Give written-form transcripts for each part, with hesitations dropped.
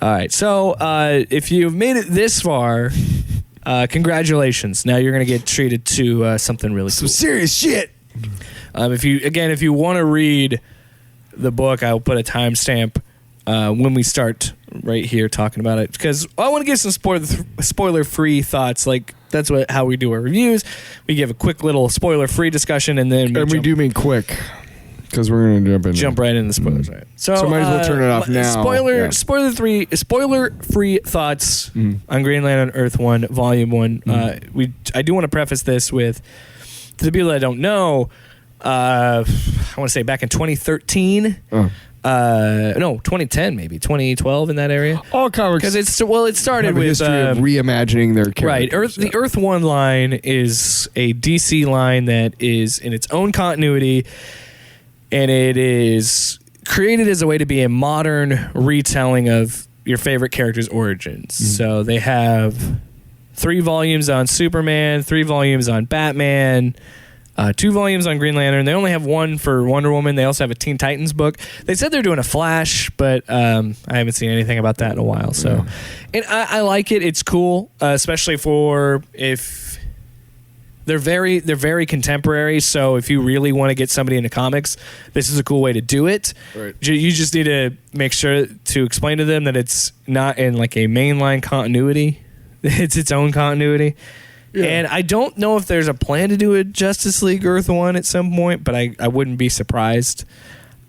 All right. So if you've made it this far, congratulations. Now you're going to get treated to something really cool. Some serious shit. If you want to read the book, I'll put a timestamp when we start right here talking about it, because I want to give some spoiler-free thoughts. Like that's how we do our reviews. We give a quick little spoiler-free discussion, and then we do mean quick, because we're going to jump right into the spoilers. Right. So might as well turn it off now. Spoiler-free thoughts on Green Lantern Earth 1, Volume 1. I do want to preface this with, to the people that don't know, I want to say back in 2013. No, 2010 maybe, 2012 in that area. All comics, because it started have a with history of reimagining their characters. Right. The Earth 1 line is a DC line that is in its own continuity, and it is created as a way to be a modern retelling of your favorite character's origins. So they have 3 volumes on Superman, 3 volumes on Batman, 2 volumes on Green Lantern. They only have 1 for Wonder Woman. They also have a Teen Titans book. They said they're doing a Flash, but I haven't seen anything about that in a while. So, and I like it. It's cool, especially for if they're very contemporary. So if you really want to get somebody into comics, this is a cool way to do it. Right. You just need to make sure to explain to them that it's not in like a mainline continuity. It's its own continuity. Yeah. And I don't know if there's a plan to do a Justice League Earth 1 at some point, but I wouldn't be surprised.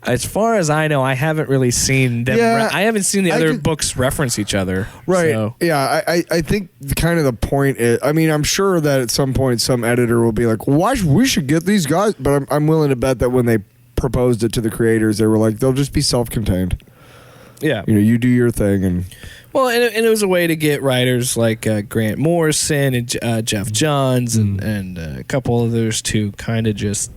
As far as I know, I haven't really seen them. Yeah, I haven't seen the other books reference each other. Right. So. Yeah, I think kind of the point is, I mean, I'm sure that at some point some editor will be like, we should get these guys. But I'm willing to bet that when they proposed it to the creators, they were like, they'll just be self-contained. Yeah. You do your thing. And well, and it was a way to get writers like Grant Morrison and Jeff Johns and a couple others to kind of just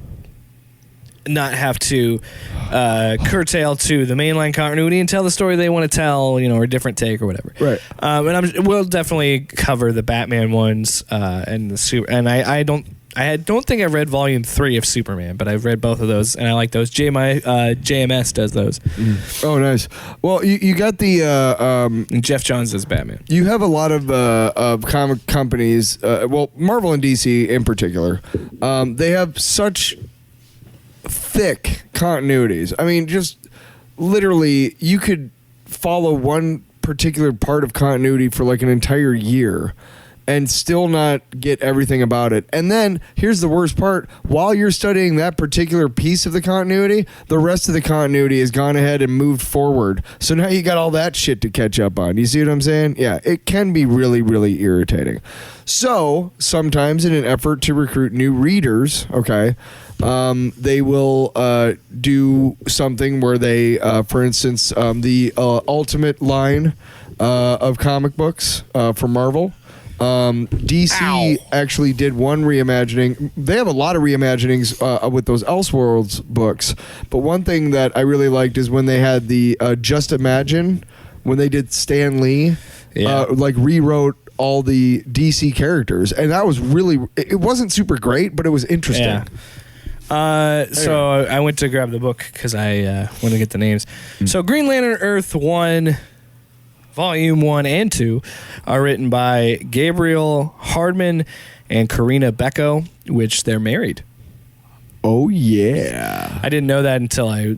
not have to curtail to the mainline continuity and tell the story they want to tell, or a different take or whatever. Right. And we'll definitely cover the Batman ones and the super. And I don't think I've read Volume 3 of Superman, but I've read both of those, and I like those. JMS does those. Oh, nice. Well, you got the and Jeff Johns does Batman. You have a lot of comic companies. Marvel and DC in particular. They have such thick continuities. I mean, just literally, you could follow one particular part of continuity for like an entire year and still not get everything about it. And then here's the worst part. While you're studying that particular piece of the continuity, the rest of the continuity has gone ahead and moved forward. So now you got all that shit to catch up on. You see what I'm saying? Yeah, it can be really, really irritating. So sometimes in an effort to recruit new readers, they will do something where they, for instance, the Ultimate line of comic books for Marvel, DC actually did one reimagining. They have a lot of reimaginings with those Elseworlds books, but one thing that I really liked is when they had the Just Imagine, when they did Stan Lee, rewrote all the DC characters, and that was really, it wasn't super great, but it was interesting. Yeah. So I went to grab the book because I want to get the names. So Green Lantern Earth 1, Volume 1 and 2 are written by Gabriel Hardman and Karina Becco, which they're married. Oh, yeah. I didn't know that until I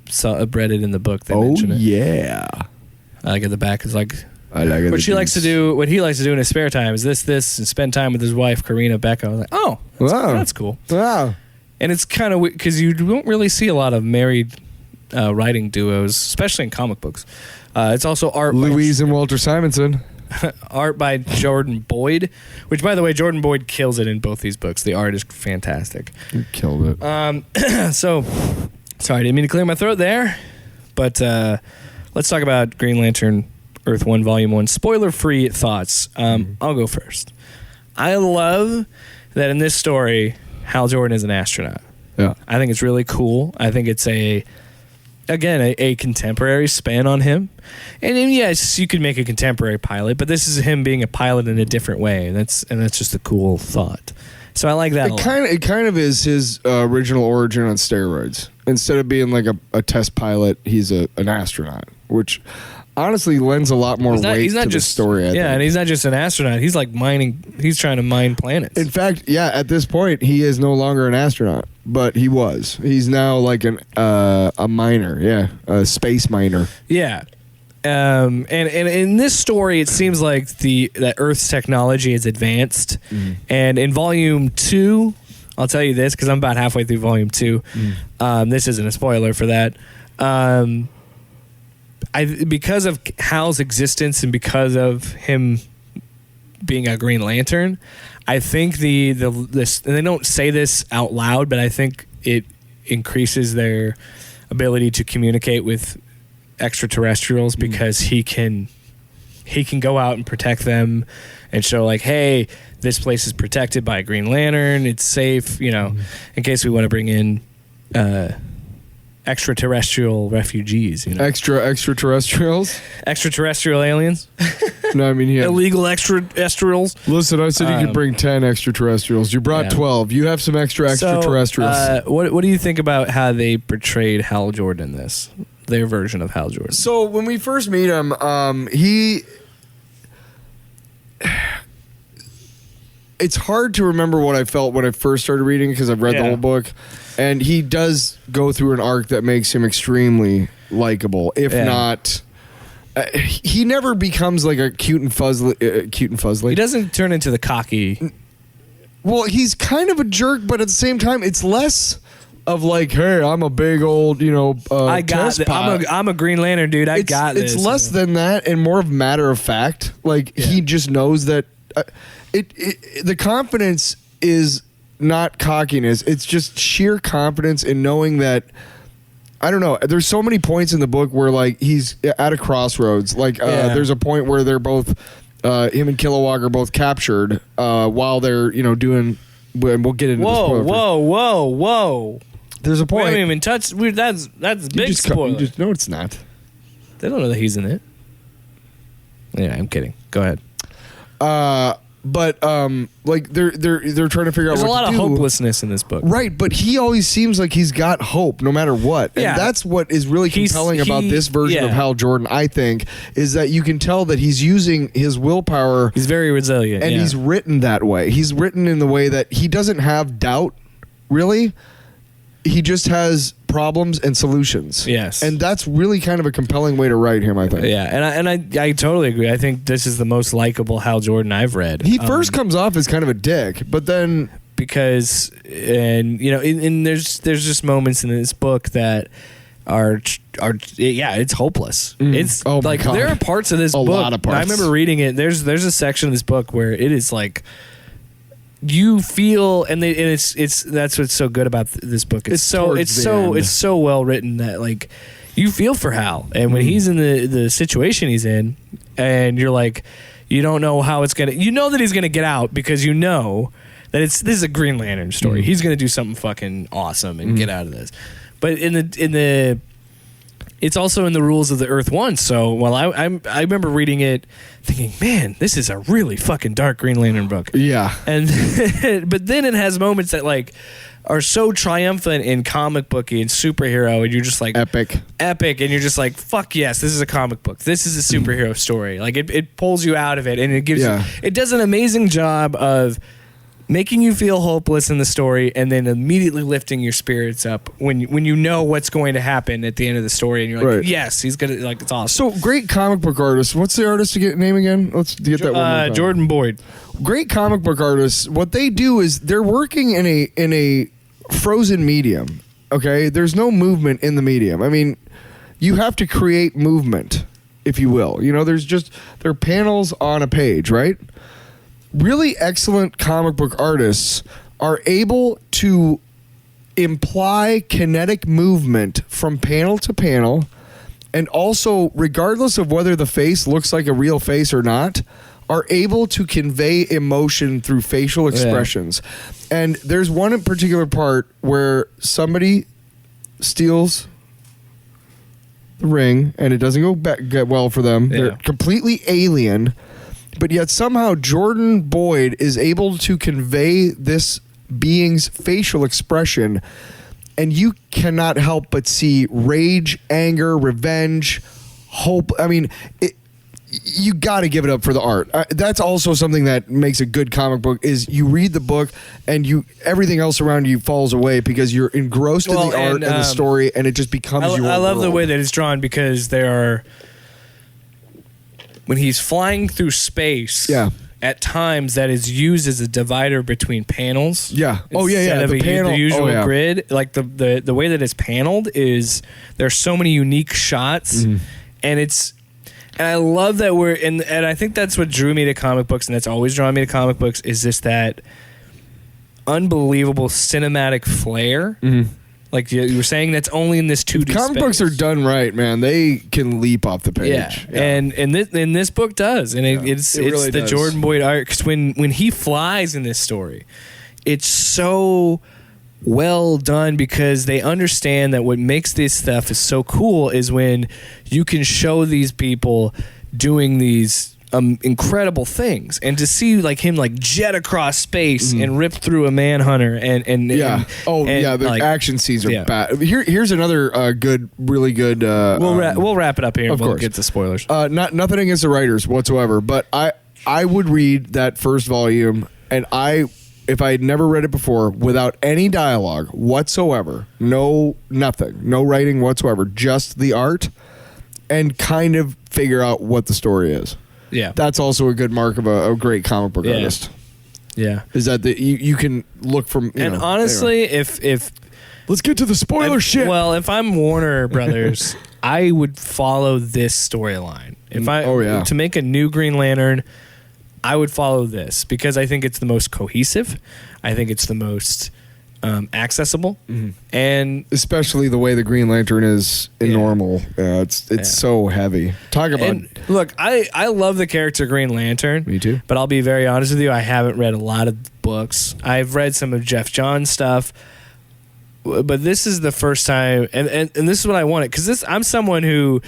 read it in the book. They mentioned it. Yeah. I like at the back. It's like, I like it. What he likes to do in his spare time is this, and spend time with his wife, Karina Becco. I was like, oh, that's cool. Wow. And it's kind of weird because you don't really see a lot of married writing duos, especially in comic books. It's also art. Louise and Walter Simonson. Art by Jordan Boyd, which, by the way, Jordan Boyd kills it in both these books. The art is fantastic. He killed it. So, sorry, I didn't mean to clear my throat there, but let's talk about Green Lantern Earth 1, Volume 1. Spoiler-free thoughts. I'll go first. I love that in this story, Hal Jordan is an astronaut. Yeah. I think it's really cool. I think it's a contemporary spin on him. And yes, you could make a contemporary pilot, but this is him being a pilot in a different way. And that's just a cool thought. So I like that a lot. It kind of is his original origin on steroids. Instead of being like a test pilot, he's an astronaut, which honestly lends a lot more weight to the story. I think. And he's not just an astronaut. He's like mining. He's trying to mine planets. In fact, at this point, he is no longer an astronaut, but he was. He's now like a miner. A space miner. Yeah. And in this story, it seems like that Earth's technology is advanced. And in volume 2, I'll tell you this because I'm about halfway through volume 2. This isn't a spoiler for that. Because of Hal's existence and because of him being a Green Lantern, I think this, and they don't say this out loud, but I think it increases their ability to communicate with extraterrestrials because he can go out and protect them and show like, hey, this place is protected by a Green Lantern, it's safe, in case we want to bring in extraterrestrial refugees, extraterrestrials, extraterrestrial aliens. No, I mean illegal extraterrestrials. Listen, I said you could bring 10 extraterrestrials. You brought 12. You have some extraterrestrials. So, what do you think about how they portrayed Hal Jordan in this? Their version of Hal Jordan. So when we first meet him, it's hard to remember what I felt when I first started reading because I've read the whole book, and he does go through an arc that makes him extremely likable. If not, he never becomes like a cute and fuzzly. He doesn't turn into the cocky. Well, he's kind of a jerk, but at the same time, it's less of like, hey, I'm a big old, I got it. I'm a Green Lantern, dude. I got this. It's less than that and more of matter of fact. Like he just knows that the confidence is not cockiness. It's just sheer confidence in knowing that. I don't know. There's so many points in the book where like he's at a crossroads. Like there's a point where they're both him and Kilowog are both captured while they're doing. And we'll get into the spoiler. Whoa. There's a point. We haven't even touched. That's big spoiler. No, it's not. They don't know that he's in it. Yeah, I'm kidding. Go ahead. But like they're trying to figure out. There's a lot of hopelessness in this book, right? But he always seems like he's got hope no matter what, and that's what is really compelling about this version of Hal Jordan. I think is that you can tell that he's using his willpower. He's very resilient, and he's written that way. He's written in the way that he doesn't have doubt, really. He just has problems and solutions. Yes. And that's really kind of a compelling way to write him, I think. Yeah, and I totally agree. I think this is the most likable Hal Jordan I've read. He first comes off as kind of a dick, but then because there's just moments in this book that are it's hopeless. It's like there are parts of this book. Lot of parts. I remember reading it. There's a section of this book where it is like you feel, and it's that's what's so good about this book. It's so well written that like you feel for Hal, and when he's in the situation he's in, and you're like, you don't know how it's gonna. You know that he's gonna get out because you know that this is a Green Lantern story. He's gonna do something fucking awesome and get out of this. But in the it's also in the rules of the Earth One. So I remember reading it, thinking, man, this is a really fucking dark Green Lantern book. Yeah. And but then it has moments that like are so triumphant in comic booky and superhero, and you're just like epic, and you're just like, fuck yes, this is a comic book. This is a superhero story. Like it pulls you out of it, and it gives you, it does an amazing job of making you feel hopeless in the story, and then immediately lifting your spirits up when you know what's going to happen at the end of the story, and you're like, yes, he's gonna, like, it's awesome. So great comic book artist. What's the artist name again? Let's get that one more time. Jordan Boyd. Great comic book artists. What they do is they're working in a frozen medium. Okay, there's no movement in the medium. I mean, you have to create movement, if you will. There are panels on a page, right? Really excellent comic book artists are able to imply kinetic movement from panel to panel, and also, regardless of whether the face looks like a real face or not, are able to convey emotion through facial expressions. Yeah. And there's one in particular part where somebody steals the ring, and it doesn't get well for them. Yeah. They're completely alien. But yet somehow Jordan Boyd is able to convey this being's facial expression, and you cannot help but see rage, anger, revenge, hope. I mean, you got to give it up for the art. That's also something that makes a good comic book is you read the book and everything else around you falls away because you're engrossed in the art and the story, and it just becomes your I love world. the way that it's drawn because when he's flying through space, at times that is used as a divider between panels. Yeah. Oh yeah, yeah. The usual grid, like the way that it's paneled is there's so many unique shots, and I love that and I think that's what drew me to comic books, and that's always drawn me to comic books is just that unbelievable cinematic flair. Like you were saying, that's only in this 2D comic books are done right, man. They can leap off the page. Yeah. And this book does, and it's really the does. Jordan Boyd art. Because when he flies in this story, it's so well done because they understand that what makes this stuff is so cool is when you can show these people doing these incredible things, and to see like him like jet across space and rip through a manhunter and the action scenes are bad. Here's another really good. We'll wrap it up here. Of we'll course. get to spoilers. Nothing against the writers whatsoever, but I would read that first volume, and if I had never read it before, without any dialogue whatsoever, no writing whatsoever, just the art, and kind of figure out what the story is. Yeah, that's also a good mark of a great comic book artist. Yeah, is that you can look from. Honestly, anyway. if let's get to the spoiler shit. Well, if I'm Warner Brothers, I would follow this storyline. To make a new Green Lantern, I would follow this because I think it's the most cohesive. I think it's the most accessible, and especially the way the Green Lantern is in normal. It's so heavy. Talk about. Look, I love the character Green Lantern. Me too. But I'll be very honest with you. I haven't read a lot of books. I've read some of Jeff Johns stuff, but this is the first time, and this is what I wanted because I'm someone who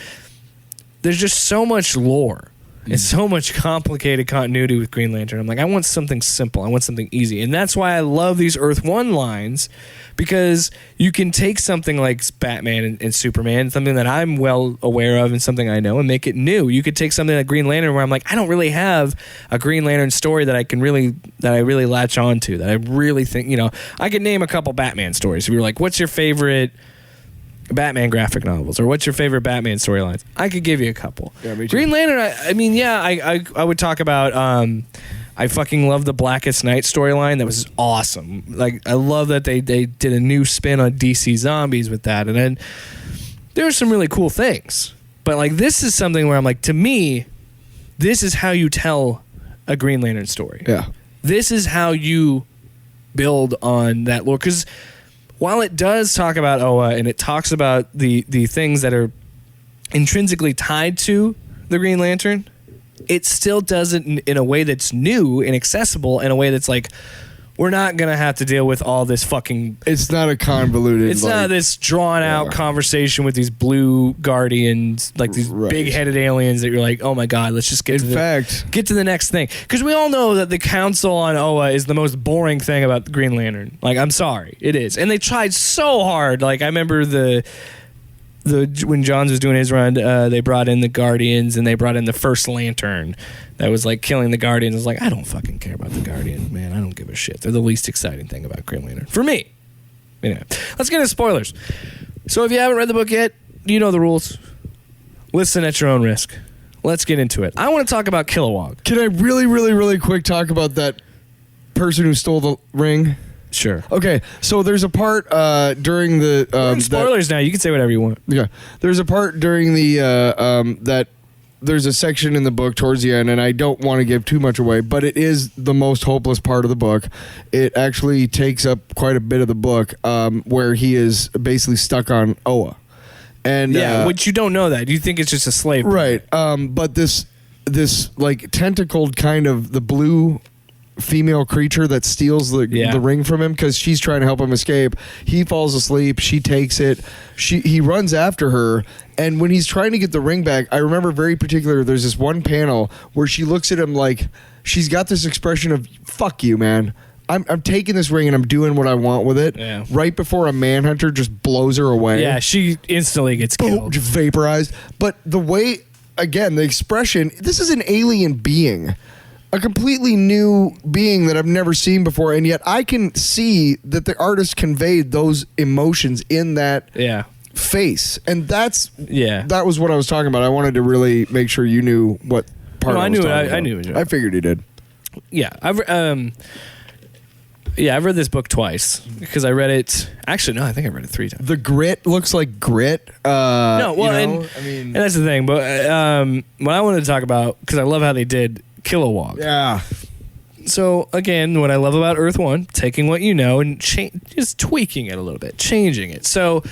there's just so much lore. It's so much complicated continuity with Green Lantern. I'm like, I want something simple. I want something easy. And that's why I love these Earth 1 lines, because you can take something like Batman and Superman, something that I'm well aware of and something I know, and make it new. You could take something like Green Lantern where I'm like, I don't really have a Green Lantern story that I really latch on to, that I really think, I could name a couple Batman stories. If you're like, what's your favorite Batman graphic novels, or what's your favorite Batman storylines? I could give you a couple. Yeah, me too. Green Lantern, I would talk about I fucking love the Blackest Night storyline. That was awesome. Like, I love that they did a new spin on DC Zombies with that, and then there are some really cool things. But like, this is something where I'm like, to me, this is how you tell a Green Lantern story. Yeah. This is how you build on that lore, because while it does talk about Oa and it talks about the things that are intrinsically tied to the Green Lantern, it still does it in a way that's new and accessible, in a way that's like, we're not going to have to deal with all this fucking... It's not a convoluted... It's not this drawn-out conversation with these blue guardians, like these big-headed aliens that you're like, oh my god, let's just get to the next thing. Because we all know that the council on Oa is the most boring thing about the Green Lantern. Like, I'm sorry, it is. And they tried so hard. Like, I remember when Johns was doing his run, they brought in the Guardians, and they brought in the first Lantern that was like killing the Guardians. I was like, I don't fucking care about the Guardians, man. I don't give a shit. They're the least exciting thing about Green Lantern for me. Anyway, let's get into spoilers. So if you haven't read the book yet, you know the rules. Listen at your own risk. Let's get into it. I want to talk about Kilowog. Can I really, really, really quick talk about that person who stole the ring? Sure. Okay, so there's a part during the spoilers now. You can say whatever you want. Yeah, there's a part during the that there's a section in the book towards the end, and I don't want to give too much away, but it is the most hopeless part of the book. It actually takes up quite a bit of the book, where he is basically stuck on Oa, and which you don't know that. You think it's just a slave, right? But this like tentacled kind of the blue female creature that steals the ring from him because she's trying to help him escape. He falls asleep. She takes it. He runs after her, and when he's trying to get the ring back, I remember very particular. There's this one panel where she looks at him like she's got this expression of "fuck you, man." I'm taking this ring and I'm doing what I want with it. Yeah. Right before a manhunter just blows her away. Yeah, she instantly gets Boom, killed. just vaporized. But the way, again, the expression, this is an alien being. A completely new being that I've never seen before, and yet I can see that the artist conveyed those emotions in that Yeah. face, and that Yeah. was what I was talking about. I wanted to really make sure you knew what part. No, I was knew it. talking I about. knew it. I figured you did. Yeah. I've read this book twice because I read it. Actually, no, I think I read it 3 times. The grit looks like grit. No, well, you know, and that's the thing. But what I wanted to talk about, because I love how they did Kilowog. yeah. So again, what I love about Earth One, taking what you know and just tweaking it a little bit, changing it. So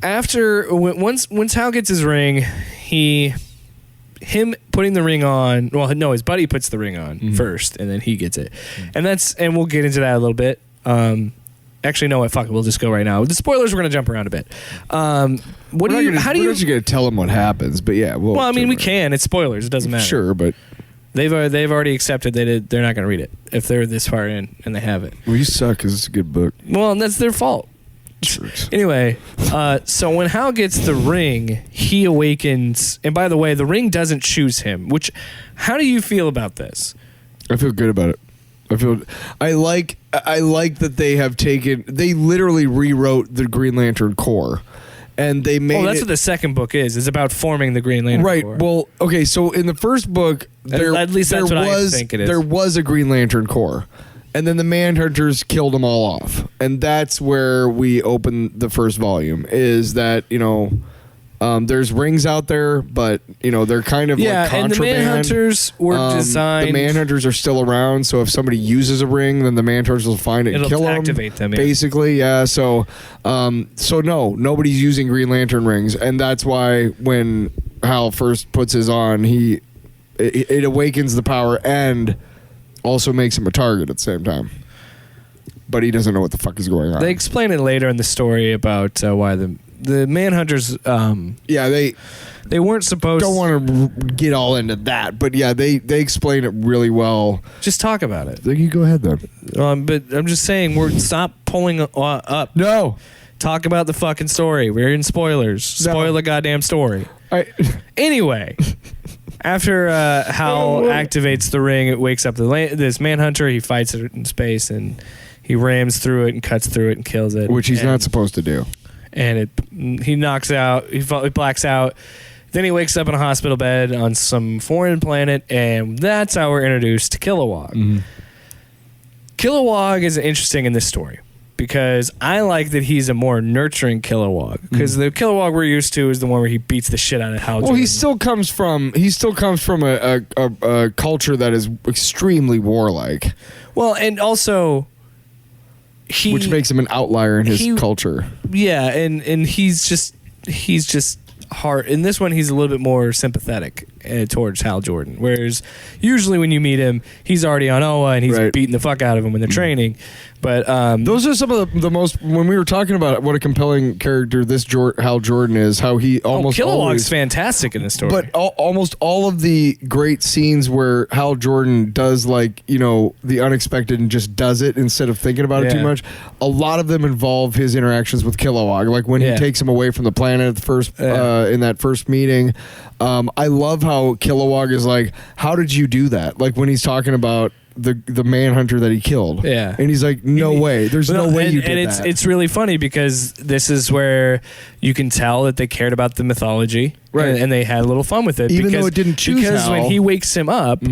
after once Hal gets his ring, him putting the ring on. Well, no, his buddy puts the ring on first, and then he gets it, and we'll get into that a little bit. Actually, no, fuck it. We'll just go right now. The spoilers, we're gonna jump around a bit. How do you? We're not just gonna tell them what happens, but yeah. Well, I mean, we can. It's spoilers. It doesn't matter. Sure, but They've already accepted they're not going to read it if they're this far in and they have it. well, you suck because it's a good book. Well, that's their fault. Jerks. Anyway, so when Hal gets the ring, he awakens. And by the way, the ring doesn't choose him. Which, how do you feel about this? I feel good about it. I like that they literally rewrote the Green Lantern Corps, and they made. Oh, that's what the second book is. It's about forming the Green Lantern right. Corps. Well, okay. So in the first book, At least that's what I think it is. There was a Green Lantern Corps, and then the Manhunters killed them all off, and that's where we open the first volume. Is that there's rings out there, but they're kind of like contraband. And the Manhunters were designed. The Manhunters are still around, so if somebody uses a ring, then the Manhunters will find it and kill them. Activate them. Yeah. Basically, yeah. So no, nobody's using Green Lantern rings, and that's why when Hal first puts his on, it awakens the power and also makes him a target at the same time. But he doesn't know what the fuck is going on. They explain it later in the story about why the Manhunters. They weren't supposed. Don't want to get all into that, but yeah, they explain it really well. Just talk about it. You go ahead then. But I'm just saying, stop pulling up. No, talk about the fucking story. We're in spoilers. Spoil the goddamn story. Anyway, after Hal activates the ring, it wakes up this Manhunter. He fights it in space and he rams through it and cuts through it and kills it, which he's not supposed to do. And he knocks out. He blacks out. Then he wakes up in a hospital bed on some foreign planet, and that's how we're introduced to Kilowog. Mm-hmm. Kilowog is interesting in this story because I like that he's a more nurturing Kilowog. Because the Kilowog we're used to is the one where he beats the shit out of Hal. Well, he still comes from a culture that is extremely warlike. Well, and also which makes him an outlier in his culture. Yeah, and he's just hard. In this one, he's a little bit more sympathetic towards Hal Jordan. Whereas usually when you meet him, he's already on Oa and he's beating the fuck out of him when they're training. But those are some of the most. When we were talking about what a compelling character this Hal Jordan is, how he almost Kilowog's fantastic in this story. But almost all of the great scenes where Hal Jordan does the unexpected and just does it instead of thinking about it too much. A lot of them involve his interactions with Kilowog, like when he takes him away from the planet at the first in that first meeting. I love how Kilowog is like, "How did you do that?" Like when he's talking about the Manhunter that he killed. Yeah. And he's like, no way. There's no way you did that. And it's really funny because this is where you can tell that they cared about the mythology. Right. And they had a little fun with it. Even though it didn't choose Because Hal. when he wakes him up,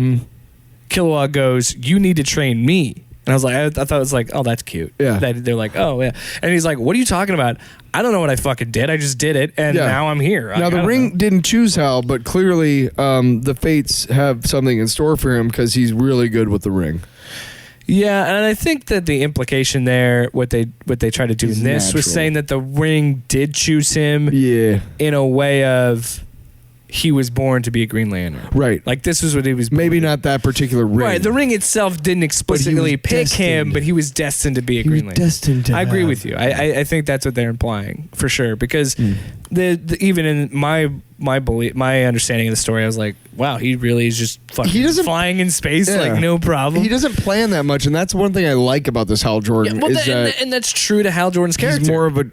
Kilowog goes, "You need to train me." And I was like, I thought it was like, oh, that's cute. Yeah. They're like, oh, yeah. And he's like, what are you talking about? I don't know what I fucking did. I just did it, and now I'm here. Now, the ring didn't choose Hal, but clearly the fates have something in store for him because he's really good with the ring. Yeah, and I think that the implication there, what they tried to do in this was saying that the ring did choose him in a way of he was born to be a Green Lantern. Right. Like this was what he was. Maybe not that particular ring. Right. The ring itself didn't explicitly pick him, but he was destined to be a Green Lantern. Destined to I agree have- with you. I think that's what they're implying for sure. Because the even in my belief, my understanding of the story, I was like, wow, he really is just fucking flying in space, Yeah. like no problem. He doesn't plan that much, and that's one thing I like about this Hal Jordan. Yeah, well, is that and that's true to Hal Jordan's character. he's more of a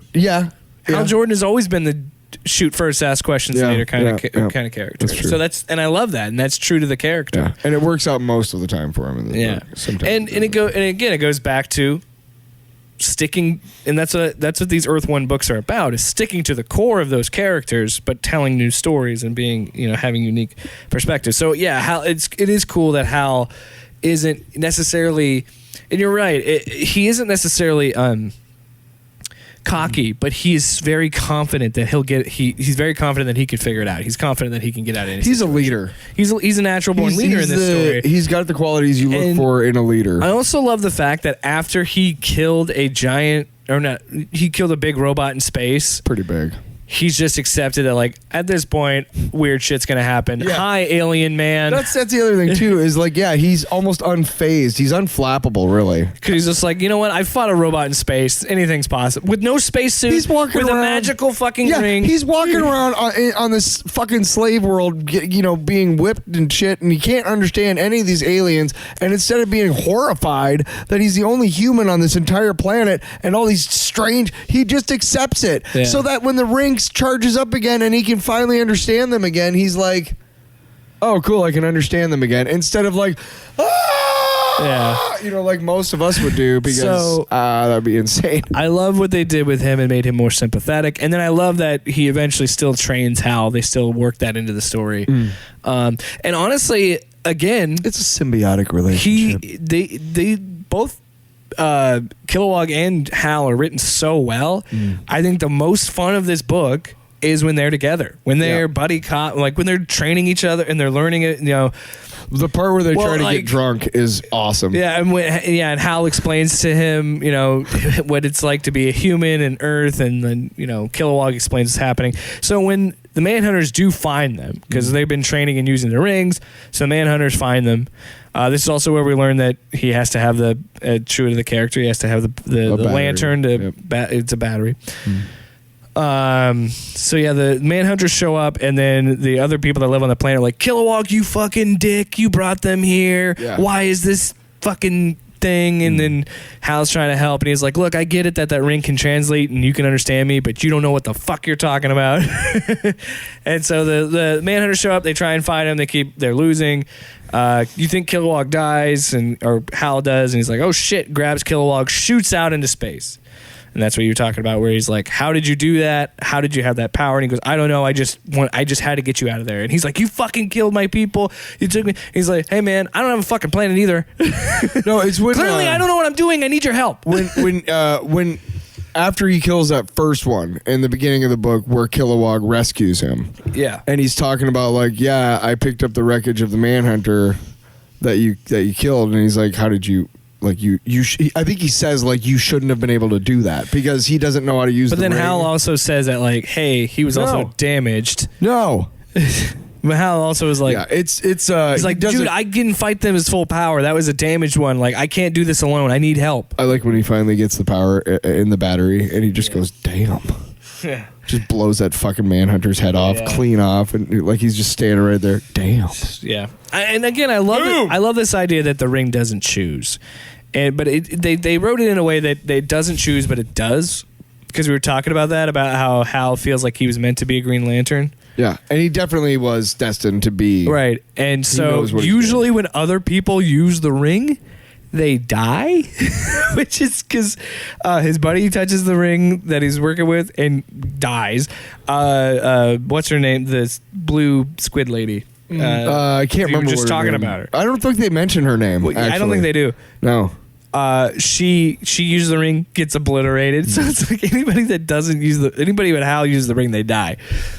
Hal Jordan has always been the shoot first, ask questions later kind of character. That's true. So and I love that, and that's true to the character. Yeah. And it works out most of the time for him. In the Yeah, book. Sometimes and it goes back to sticking, and that's what these Earth One books are about, is sticking to the core of those characters, but telling new stories and being, having unique perspectives. So yeah, Hal, it is cool that Hal isn't necessarily, and you're right, he isn't necessarily cocky, but he's very confident that he's very confident that he can figure it out. He's confident that he can get out of it. he's a leader. He's a natural born leader in this story. He's got the qualities you look for in a leader. I also love the fact that after he killed he killed a big robot in space. Pretty big. He's just accepted that, like, at this point, weird shit's gonna happen. Yeah. Hi, alien man. That's the other thing too. Is like, yeah, he's almost unfazed. He's unflappable, really. Because he's just like, you know what? I fought a robot in space. Anything's possible. With no spacesuit. He's walking with around, a magical fucking ring. He's walking around on this fucking slave world, being whipped and shit, and he can't understand any of these aliens. And instead of being horrified that he's the only human on this entire planet and all these strange, he just accepts it. Yeah. So that when the ring charges up again and he can finally understand them again, he's like, oh, cool, I can understand them again. Instead of like, like most of us would do, because that'd be insane. I love what they did with him and made him more sympathetic. And then I love that he eventually still trains Hal. They still work that into the story. And honestly, again, It's a symbiotic relationship. they both Kilowog and Hal are written so well. I think the most fun of this book is when they're together, when they're buddy cop, like when they're training each other and they're learning it. The part where they try to get drunk is awesome. Yeah, and Hal explains to him, what it's like to be a human in Earth, and then Kilowog explains what's happening. So when the Manhunters do find them, because they've been training and using the rings, so Manhunters find them. This is also where we learn that he has to have true to the character, he has to have the lantern to it's a battery. So yeah, the Manhunters show up, and then the other people that live on the planet are like, Kilowog, you fucking dick, you brought them here. Yeah. Why is this fucking thing? And then Hal's trying to help, and he's like, look, I get it that ring can translate and you can understand me, but you don't know what the fuck you're talking about. And so the Manhunters show up, they try and fight him, they're losing. You think Kilowog dies, or Hal does, and he's like, oh shit, grabs Kilowog, shoots out into space. And that's what you're talking about, where he's like, how did you do that? How did you have that power? And he goes, I don't know. I just had to get you out of there. And he's like, you fucking killed my people. You took me. He's like, hey man, I don't have a fucking planet either. No, it's when Clearly, I don't know what I'm doing. I need your help. When after he kills that first one in the beginning of the book, where Kilowog rescues him. Yeah. And he's talking about like, yeah, I picked up the wreckage of the Manhunter that you killed, and he's like, how did you? Like I think he says like you shouldn't have been able to do that, because he doesn't know how to use. But then Hal also says that like, hey, he was also damaged. No. But Hal also was like, yeah, it's he's like, dude, I didn't fight them as full power. That was a damaged one. Like, I can't do this alone. I need help. I like when he finally gets the power in the battery, and he just goes, damn. Yeah. Just blows that fucking Manhunter's head off, clean off, and like he's just standing right there. Damn. Yeah. And again, I love it. I love this idea that the ring doesn't choose, but they wrote it in a way that it doesn't choose, but it does, because we were talking about that, about how Hal feels like he was meant to be a Green Lantern. Yeah, and he definitely was destined to be. Right. And so usually when other people use the ring, they die, which is because his buddy touches the ring that he's working with and dies. What's her name? This blue squid lady. I can't remember. We were just talking name. about her. I don't think they mention her name. Well, I don't think they do. No. She uses the ring, gets obliterated. So it's like anybody that doesn't anybody but Hal uses the ring, they die,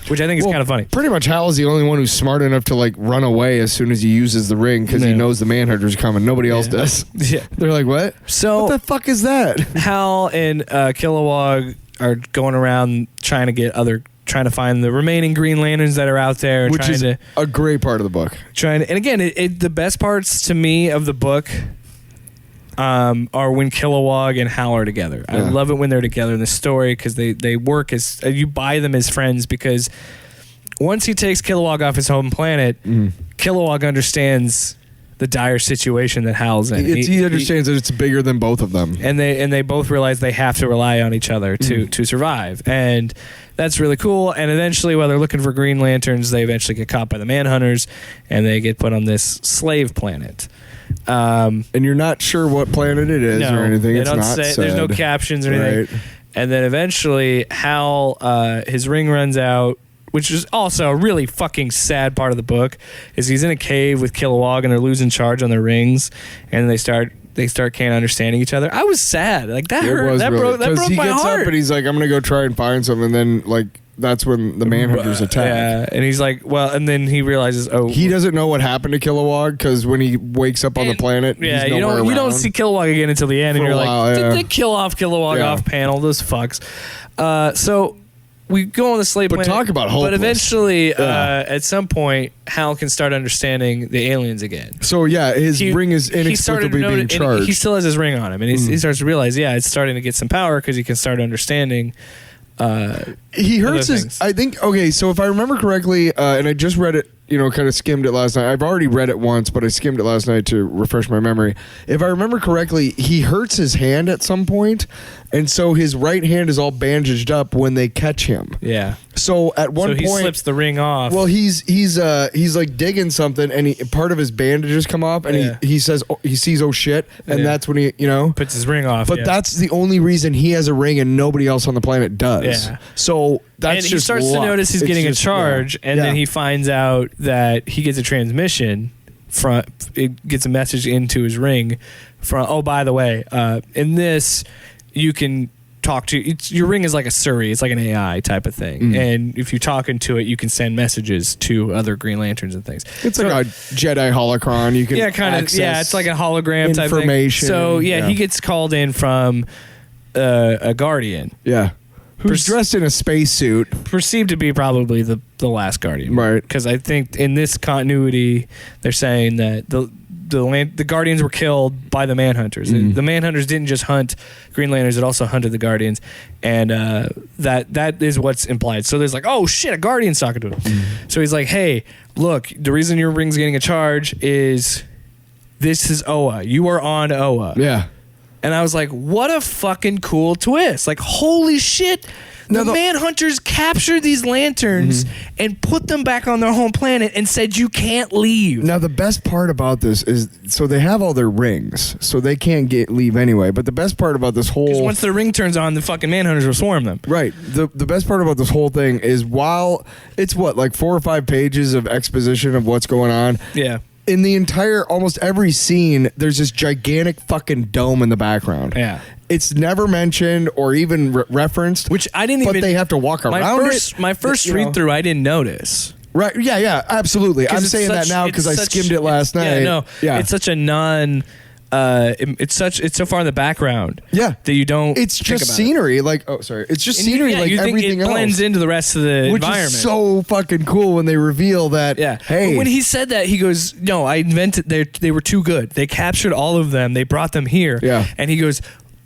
which I think is kind of funny. Pretty much Hal is the only one who's smart enough to like run away as soon as he uses the ring, because he knows the Manhunter's coming. Nobody else does. Yeah. They're like, what? So what the fuck is that? Hal and Kilowog are going around trying to get other trying to find the remaining Green Lanterns that are out there, Which trying is to a great part of the book. and again, the best parts to me of the book are when Kilowog and Hal are together. I Yeah. love it when they're together in the story because they work as you buy them as friends, because once he takes Kilowog off his home planet, Kilowog understands the dire situation that Hal's in. He understands that it's bigger than both of them. And they both realize they have to rely on each other to survive, and that's really cool. And eventually, while they're looking for Green Lanterns, they eventually get caught by the Manhunters, and they get put on this slave planet. And you're not sure what planet it is or anything. They It's don't not say. said. There's no captions or anything. Right. And then eventually, Hal, his ring runs out, which is also a really fucking sad part of the book. Is he's in a cave with Kilowog and they're losing charge on their rings, and they start can't understanding each other. I was sad. Like that hurt. That broke he my gets heart. up and he's like, I'm gonna go try and find some, and then like that's when the Manhunters attack. Yeah, and he's like, well, and then he realizes, oh, He doesn't know what happened to Kilowog because when he wakes up on the planet, yeah, he's you nowhere don't around. see Kilowog again until the end, For and a you're while, like, yeah. did they kill off Kilowog Yeah. off panel? Those fucks. So we go on the slave But planet. talk about But hopeless. eventually, Yeah. at some point, Hal can start understanding the aliens again. So yeah, his ring is he started inexplicably to being notice- and charged. He still has his ring on him, and he starts to realize, yeah, it's starting to get some power because he can start understanding. He hurts other his. things. I think. Okay, so if I remember correctly, and I just read it, kind of skimmed it last night. I've already read it once, but I skimmed it last night to refresh my memory. If I remember correctly, he hurts his hand at some point, and so his right hand is all bandaged up when they catch him. Yeah. So at one So he point, slips the ring off. well, he's like digging something, and part of his bandages come off, and Yeah. he says he sees oh shit, and Yeah. that's when he puts his ring off. But yeah. that's the only reason he has a ring and nobody else on the planet does. Yeah. So that's and he just starts luck. to notice he's It's getting just- a charge, yeah. and then Yeah. he finds out that he gets a transmission from. It gets a message into his ring from. Oh, by the way, in this, you can talk to. Your ring is like a Surrey. It's like an AI type of thing, and if you talk into it, you can send messages to other Green Lanterns and things. It's like a Jedi holocron. You can Yeah, kind of. access Yeah, it's like a hologram type thing. information. So yeah, he gets called in from a Guardian, Yeah. Who's dressed in a spacesuit. perceived to be probably the last Guardian, Right. Because I think in this continuity, they're saying that the Guardians were killed by the Manhunters. The Manhunters didn't just hunt Green Lanterns; it also hunted the Guardians, and that is what's implied. So there's like, oh shit, a Guardian's talking to him. So he's like, hey, look, the reason your ring's getting a charge is this is Oa. You are on Oa. Yeah. And I was like, what a fucking cool twist. Like, holy shit. The Manhunters captured these lanterns and put them back on their home planet and said, you can't leave. Now the best part about this is, so they have all their rings, so they can't leave anyway. But the best part about this Because whole once the ring turns on, the fucking Manhunters will swarm them. Right. The best part about this whole thing is while it's like 4 or 5 pages of exposition of what's going on. Yeah. In the entire, almost every scene, there's this gigantic fucking dome in the background. Yeah. It's never mentioned or even referenced. Which I didn't but even. they have to walk around My first you know. read through, I didn't notice. Right. Yeah, absolutely. I'm 'Cause it's saying that such- now it's because I such- skimmed it last night. Yeah, no. Yeah. It's such a non. It's so far in the background. Yeah. That you don't. It's think just about it. scenery. Like, oh, sorry. It's just And you- scenery yeah, like you think everything it blends else. into the rest of the Which environment. is so fucking cool when they reveal that, Yeah. hey. But when he said that, he goes, "No, I invented. They were too good. They captured all of them. They brought them here." Yeah. And he goes,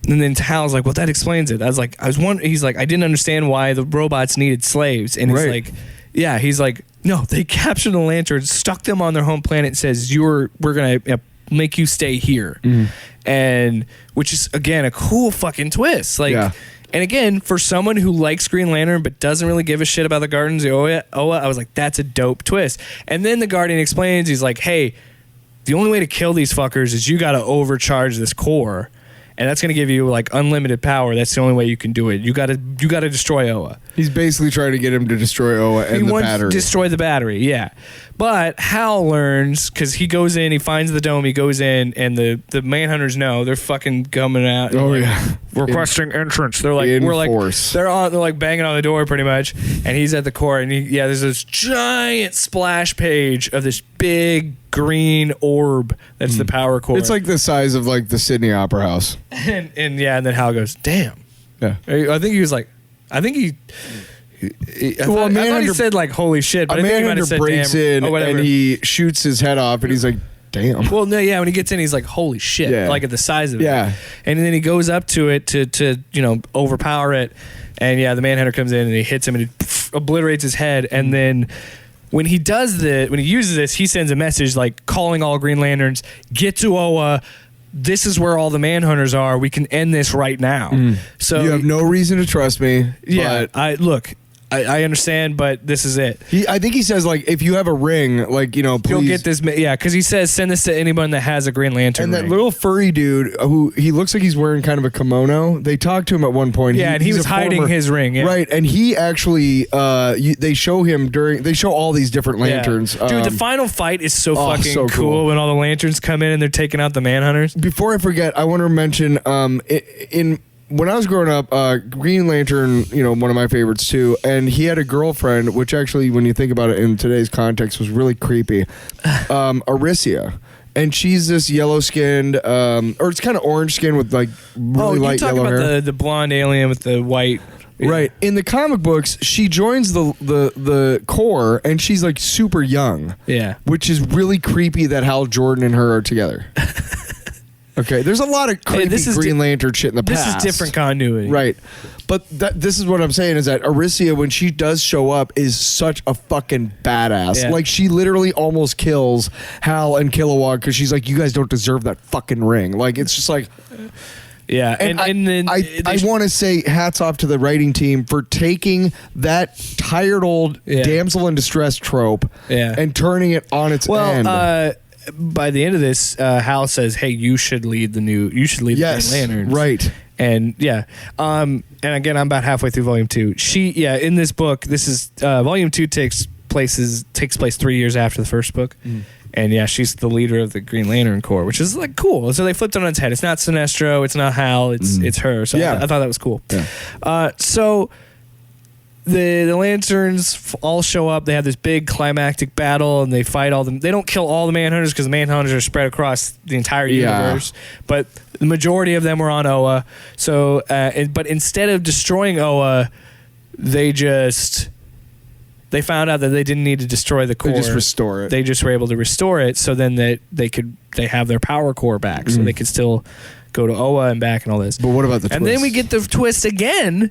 and then Hal's like, "Well, that explains it." I was wondering. He's like, "I didn't understand why the robots needed slaves." And it's Right. like, yeah, he's like, "No, they captured the lanterns, stuck them on their home planet, and says we're gonna make you stay here," and which is again a cool fucking twist. Like. Yeah. And again, for someone who likes Green Lantern but doesn't really give a shit about the Guardians of Oa, I was like, that's a dope twist. And then the Guardian explains, he's like, hey, the only way to kill these fuckers is you got to overcharge this core, and that's going to give you like unlimited power. That's the only way you can do it. You got to destroy Oa. He's basically trying to get him to destroy Oa and He the wants battery. to destroy the battery, yeah. But Hal learns, because he goes in, he finds the dome, he goes in, and the Manhunters know they're fucking coming out. Oh, like, yeah. requesting entrance. They're like, In we're like, force. they're like banging on the door pretty much, and he's at the core, and there's this giant splash page of this big green orb that's the power core. It's like the size of like the Sydney Opera House. and then Hal goes, damn. Yeah. I think he was like, I think he I thought he Manhunter- said like "holy shit," but A I think he might Manhunter have said breaks "damn" in or whatever. and he shoots his head off, and he's like, "Damn." Well, no, yeah. When he gets in, he's like, "Holy shit!" Yeah. Like at the size of Yeah. it. And then he goes up to it to overpower it, and yeah, the Manhunter comes in and he hits him and he obliterates his head, and then. When he uses this, he sends a message like calling all Green Lanterns, get to Oa. This is where all the Manhunters are. We can end this right now. So You have no reason to trust me. yeah, But I understand, but this is it. I think he says, like, if you have a ring, like, please. You'll get this, yeah, because he says send this to anyone that has a Green Lantern And that ring. little furry dude who he looks like he's wearing kind of a kimono. They talked to him at one point. Yeah, and he he's was a hiding his ring, yeah. Right, and he actually they show him they show all these different lanterns. Yeah. Dude, the final fight is so oh, fucking so cool cool. when all the lanterns come in and they're taking out the Manhunters. Before I forget, I want to mention when I was growing up, Green Lantern, one of my favorites too, and he had a girlfriend, which actually, when you think about it in today's context, was really creepy. Aricia. And she's this yellow-skinned, or it's kind of orange-skinned with like really you're light talking yellow about hair. the blonde alien with the white. Right. In the comic books, she joins the Corps, and she's like super young. Yeah. Which is really creepy that Hal Jordan and her are together. Okay, there's a lot of creepy Green Lantern shit in the This past. is different continuity. Right. But this is what I'm saying is that Aricia, when she does show up, is such a fucking badass. Yeah. Like, she literally almost kills Hal and Kilowog because she's like, you guys don't deserve that fucking ring. Like, it's just like... Yeah, and then I want to say hats off to the writing team for taking that tired old damsel in distress trope and turning it on its end. By the end of this, Hal says, "Hey, you should lead the Green Lanterns." Right. And yeah, and again, I'm about halfway through Volume 2. In this book, this is Volume 2 takes place 3 years after the first book. And yeah, she's the leader of the Green Lantern Corps, which is like cool. So they flipped it on its head. It's not Sinestro, it's not Hal, it's her. So Yeah. I thought that was cool. Yeah. So the Lanterns all show up. They have this big climactic battle, and they fight all them. They don't kill all the Manhunters because the Manhunters are spread across the entire universe. But the majority of them were on Oa. So, but instead of destroying Oa, they found out that they didn't need to destroy the core. They just restore it. They just were able to restore it, so then they have their power core back, so they could still go to Oa and back and all this. But what about the twist? And then we get the twist again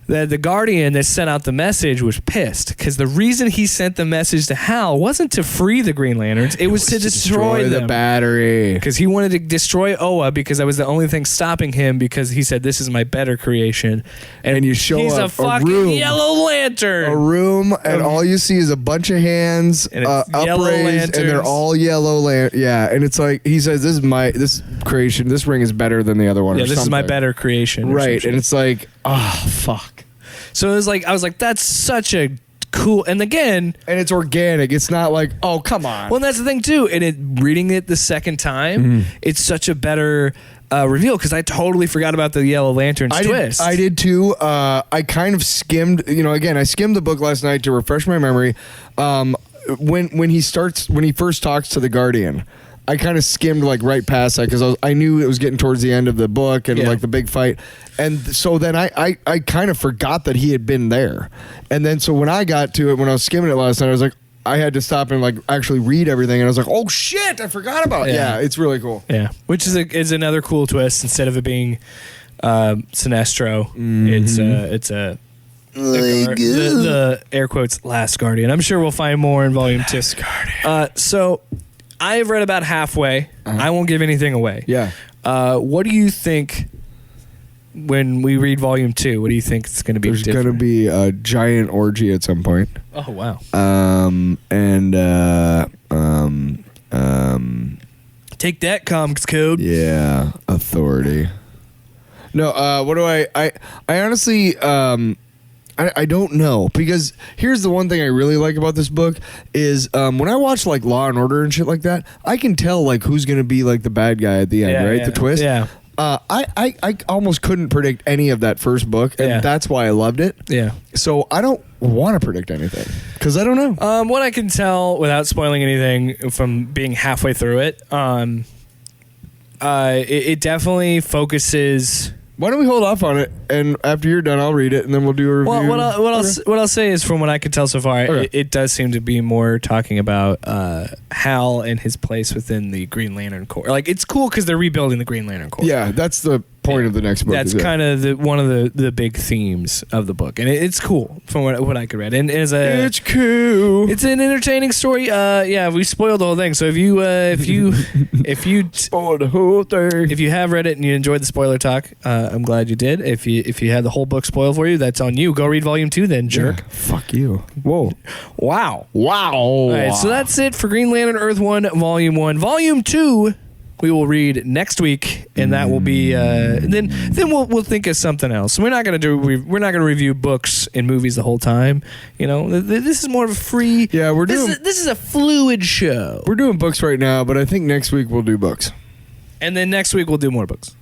that the Guardian that sent out the message was pissed because the reason he sent the message to Hal wasn't to free the Green Lanterns, it was to destroy the them. battery. Because he wanted to destroy Oa because that was the only thing stopping him because he said, this is my better creation. And you show he's up a fucking room. yellow lantern. A room, and all you see is a bunch of hands And it's yellow upraised, and they're lanterns. all yellow. Yeah, and it's like he says, "This creation, this ring is better than the other one." Yeah, or this is my something. better creation. or some Right, shit. and it's like, oh fuck. So it was like, I was like, that's such a cool, and again, And it's organic. It's not like, oh come on. well, and that's the thing too. And reading it the second time, it's such a better reveal because I totally forgot about the Yellow Lanterns twist. I did too. I kind of skimmed. Again, I skimmed the book last night to refresh my memory. When he first talks to the Guardian, I kind of skimmed like right past that because I knew it was getting towards the end of the book and like the big fight, and so then I kind of forgot that he had been there, and then so when I got to it when I was skimming it last night, I was like, I had to stop and like actually read everything, and I was like, oh shit, I forgot about it. Yeah, it's really cool. Yeah, which is another cool twist. Instead of it being Sinestro, it's a the air quotes last Guardian. I'm sure we'll find more in Volume 2. So I've read about halfway. I won't give anything away. Yeah. What do you think when we read Volume 2? What do you think it's going to be? There's different? going to be a giant orgy at some point. Oh wow! Take that, Comics Code. Yeah, authority. No, what do I honestly I don't know, because here's the one thing I really like about this book is when I watch like Law and Order and shit like that, I can tell like who's gonna be like the bad guy at the end, right? Yeah, the twist. Yeah. I almost couldn't predict any of that first book, and Yeah. that's why I loved it. Yeah. So I don't want to predict anything because I don't know. What I can tell without spoiling anything from being halfway through it, it definitely focuses Why don't we hold off on it, and after you're done, I'll read it, and then we'll do a review. Well, what I'll say is, from what I can tell so far, Okay. it does seem to be more talking about Hal and his place within the Green Lantern Corps. Like, it's cool because they're rebuilding the Green Lantern Corps. Yeah, that's the point of the next book. That's kind of one of the big themes of the book, and it's cool from what I could read. And it's cool. It's an entertaining story. Yeah, we spoiled the whole thing. So if you spoiled the whole thing. if you have read it and you enjoyed the spoiler talk, I'm glad you did. If you had the whole book spoiled for you, that's on you. Go read volume 2 then, jerk. Yeah, fuck you. Whoa. Wow. All All right, so that's it for Green Lantern Earth 1 Volume 1. Volume 2 we will read next week, and that will be then we'll think of something else. We're not gonna review books and movies the whole time. You know, this is more of a free. Yeah, This is a fluid show. We're doing books right now, but I think next week we'll do books. And then next week we'll do more books.